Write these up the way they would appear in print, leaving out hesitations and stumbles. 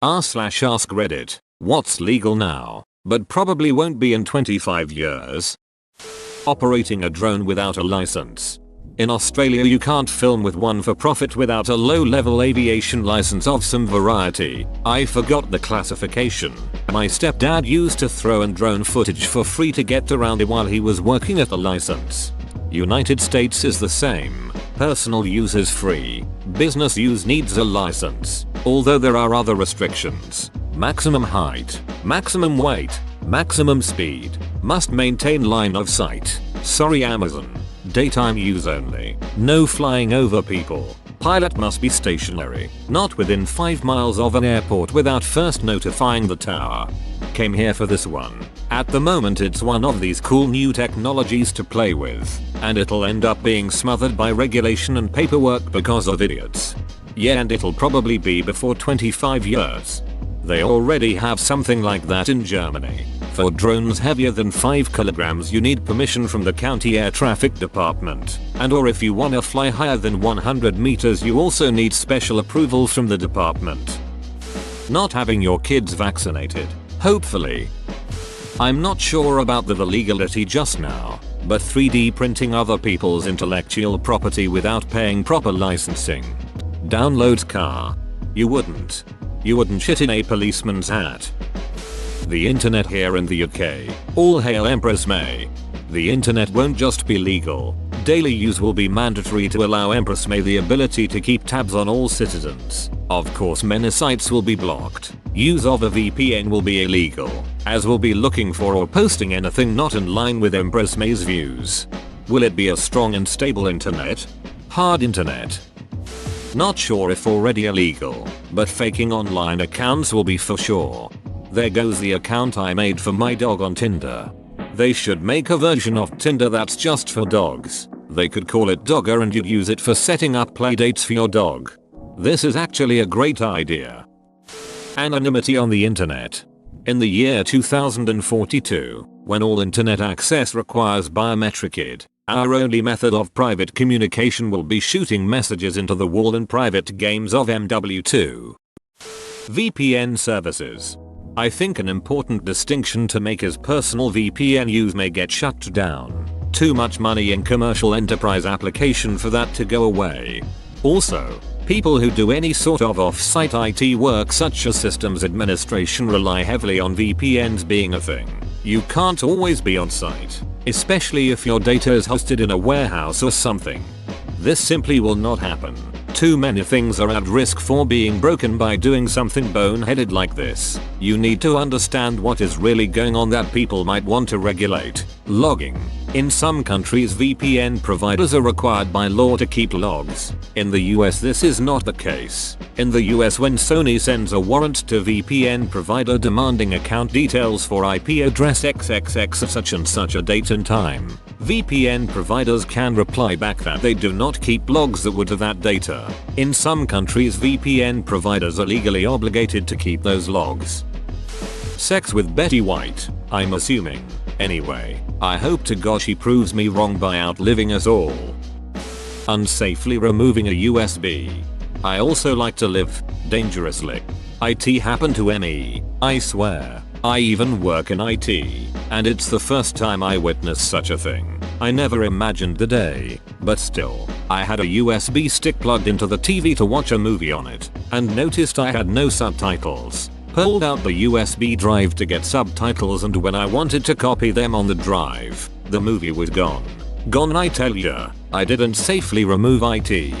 r/ask Reddit. What's legal now, but probably won't be in 25 years? Operating a drone without a license. In Australia you can't film with one for profit without a low-level aviation license of some variety. I forgot the classification. My stepdad used to throw in drone footage for free to get around it while he was working at the license. United States is the same. Personal use is free. Business use needs a license, although there are other restrictions. Maximum height, maximum weight, maximum speed, must maintain line of sight. Sorry Amazon. Daytime use only. No flying over people. Pilot must be stationary, not within 5 miles of an airport without first notifying the tower. Came here for this one. At the moment it's one of these cool new technologies to play with, and it'll end up being smothered by regulation and paperwork because of idiots. Yeah, and it'll probably be before 25 years. They already have something like that in Germany. For drones heavier than 5 kilograms you need permission from the county air traffic department, and or if you wanna fly higher than 100 meters you also need special approval from the department. Not having your kids vaccinated. Hopefully. I'm not sure about the legality just now, but 3D printing other people's intellectual property without paying proper licensing. Download car. You wouldn't. You wouldn't shit in a policeman's hat. The internet here in the UK. All hail Empress May. The internet won't just be legal. Daily use will be mandatory to allow Empress May the ability to keep tabs on all citizens. Of course many sites will be blocked. Use of a VPN will be illegal, as will be looking for or posting anything not in line with Empress May's views. Will it be a strong and stable internet? Hard internet. Not sure if already illegal, but faking online accounts will be for sure. There goes the account I made for my dog on Tinder. They should make a version of Tinder that's just for dogs. They could call it Dogger and you'd use it for setting up playdates for your dog. This is actually a great idea. Anonymity on the internet. In the year 2042, when all internet access requires biometric ID, our only method of private communication will be shooting messages into the wall in private games of MW2. VPN services. I think an important distinction to make is personal VPN use may get shut down. Too much money in commercial enterprise application for that to go away. Also, people who do any sort of off-site IT work such as systems administration rely heavily on VPNs being a thing. You can't always be on site, especially if your data is hosted in a warehouse or something. This simply will not happen. Too many things are at risk for being broken by doing something boneheaded like this. You need to understand what is really going on that people might want to regulate. Logging. In some countries VPN providers are required by law to keep logs. In the US this is not the case. In the US when Sony sends a warrant to VPN provider demanding account details for IP address XXX at such and such a date and time, VPN providers can reply back that they do not keep logs that would to that data. In some countries VPN providers are legally obligated to keep those logs. Sex with Betty White, I'm assuming. Anyway, I hope to God she proves me wrong by outliving us all. Unsafely removing a USB. I also like to live dangerously. IT happened to me, I swear. I even work in IT, and it's the first time I witnessed such a thing. I never imagined the day, but still, I had a USB stick plugged into the TV to watch a movie on it, and noticed I had no subtitles. Pulled out the USB drive to get subtitles, and when I wanted to copy them on the drive, the movie was gone. Gone, I tell ya. I didn't safely remove IT.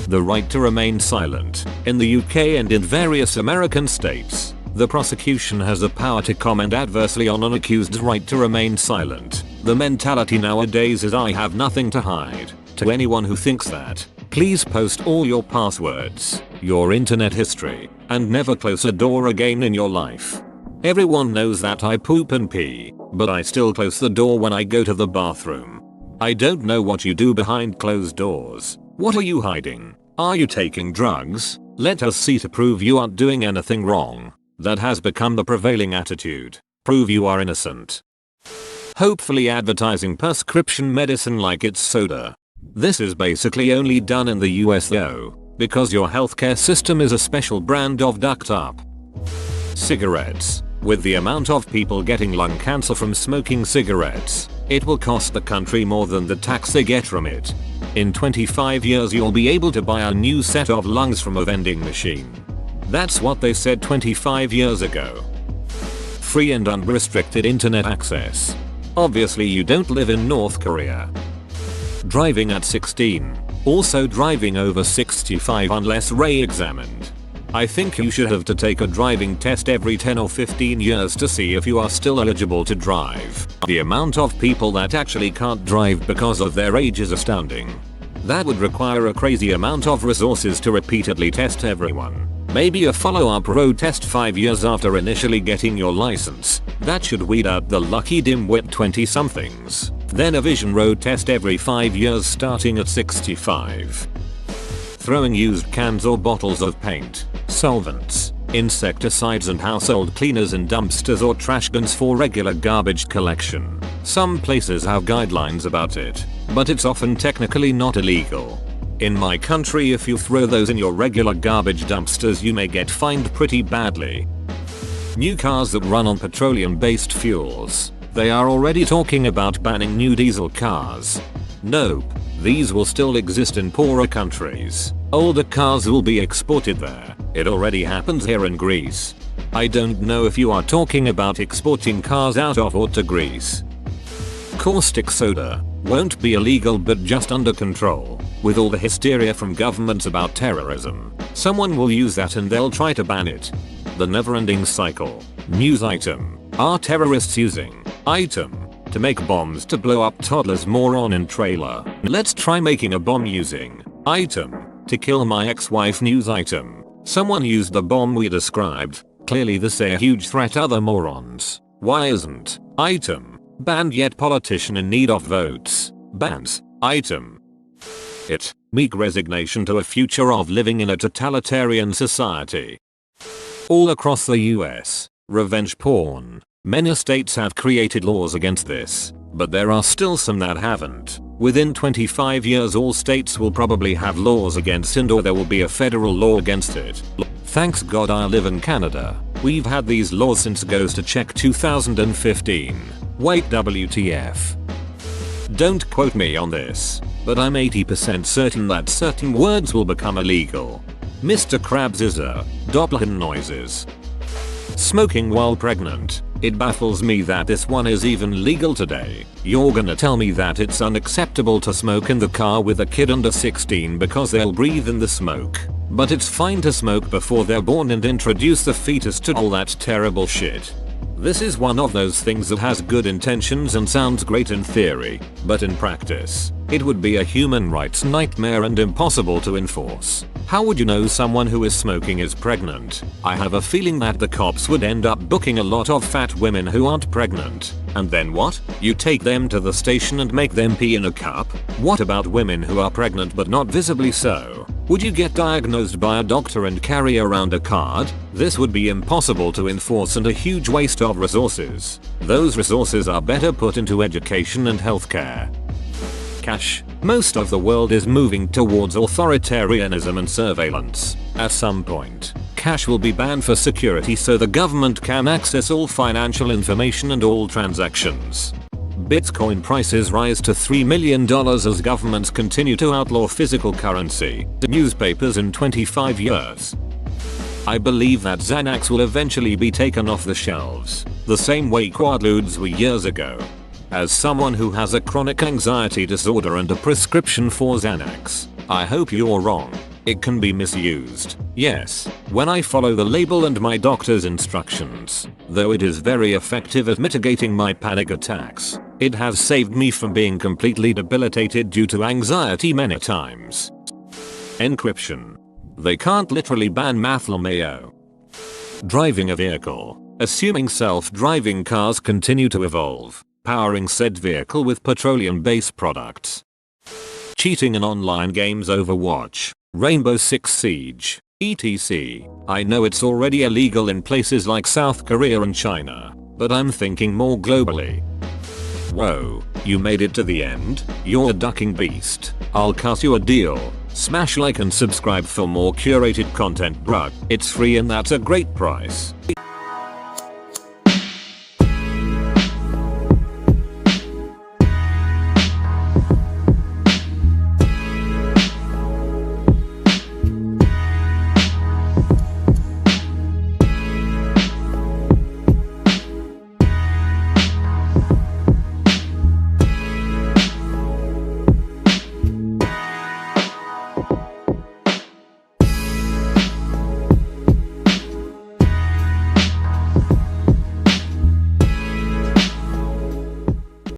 The right to remain silent. In the UK and in various American states, the prosecution has the power to comment adversely on an accused's right to remain silent. The mentality nowadays is I have nothing to hide. To anyone who thinks that, please post all your passwords, your internet history, and never close a door again in your life. Everyone knows that I poop and pee, but I still close the door when I go to the bathroom. I don't know what you do behind closed doors. What are you hiding? Are you taking drugs? Let us see to prove you aren't doing anything wrong. That has become the prevailing attitude. Prove you are innocent. Hopefully advertising prescription medicine like it's soda. This is basically only done in the US though. Because your healthcare system is a special brand of ducked up. Cigarettes. With the amount of people getting lung cancer from smoking cigarettes, it will cost the country more than the tax they get from it. In 25 years you'll be able to buy a new set of lungs from a vending machine. That's what they said 25 years ago. Free and unrestricted internet access. Obviously you don't live in North Korea. Driving at 16. Also driving over 65 unless re-examined. I think you should have to take a driving test every 10 or 15 years to see if you are still eligible to drive. The amount of people that actually can't drive because of their age is astounding. That would require a crazy amount of resources to repeatedly test everyone. Maybe a follow-up road test 5 years after initially getting your license. That should weed out the lucky dimwit 20-somethings. Then a vision road test every 5 years starting at 65. Throwing used cans or bottles of paint, solvents, insecticides and household cleaners in dumpsters or trash cans for regular garbage collection. Some places have guidelines about it, but it's often technically not illegal. In my country, if you throw those in your regular garbage dumpsters you may get fined pretty badly. New cars that run on petroleum-based fuels. They are already talking about banning new diesel cars. Nope. These will still exist in poorer countries. Older cars will be exported there. It already happens here in Greece. I don't know if you are talking about exporting cars out of or to Greece. Caustic soda won't be illegal but just under control. With all the hysteria from governments about terrorism, someone will use that and they'll try to ban it. The never-ending cycle. News item. Are terrorists using item to make bombs to blow up toddlers? Moron in trailer. Let's try making a bomb using item to kill my ex-wife. News item. Someone used the bomb we described. Clearly this a huge threat. Other morons. Why isn't item banned yet? Politician in need of votes. Bans item. It. Meek resignation to a future of living in a totalitarian society. All across the US. Revenge porn. Many states have created laws against this, but there are still some that haven't. Within 25 years all states will probably have laws against it or there will be a federal law against it. Thanks God I live in Canada. We've had these laws since Goes to Check 2015. Wait, WTF. Don't quote me on this, but I'm 80% certain that certain words will become illegal. Mr. Krabs is a Doppler noises. Smoking while pregnant. It baffles me that this one is even legal today. You're gonna tell me that it's unacceptable to smoke in the car with a kid under 16 because they'll breathe in the smoke, but it's fine to smoke before they're born and introduce the fetus to all that terrible shit. This is one of those things that has good intentions and sounds great in theory, but in practice, it would be a human rights nightmare and impossible to enforce. How would you know someone who is smoking is pregnant? I have a feeling that the cops would end up booking a lot of fat women who aren't pregnant. And then what? You take them to the station and make them pee in a cup? What about women who are pregnant but not visibly so? Would you get diagnosed by a doctor and carry around a card? This would be impossible to enforce and a huge waste of resources. Those resources are better put into education and healthcare. Cash. Most of the world is moving towards authoritarianism and surveillance. At some point, cash will be banned for security so the government can access all financial information and all transactions. Bitcoin prices rise to $3 million as governments continue to outlaw physical currency. Newspapers in 25 years. I believe that Xanax will eventually be taken off the shelves, the same way Quaaludes were years ago. As someone who has a chronic anxiety disorder and a prescription for Xanax, I hope you're wrong. It can be misused. Yes, when I follow the label and my doctor's instructions, though it is very effective at mitigating my panic attacks, it has saved me from being completely debilitated due to anxiety many times. Encryption. They can't literally ban Mathlemeo. Driving a vehicle. Assuming self-driving cars continue to evolve, powering said vehicle with petroleum-based products. Cheating in online games. Overwatch, Rainbow Six Siege, etc. I know it's already illegal in places like South Korea and China, but I'm thinking more globally. Whoa, you made it to the end? You're a ducking beast. I'll cut you a deal. Smash like and subscribe for more curated content bruh. It's free and that's a great price.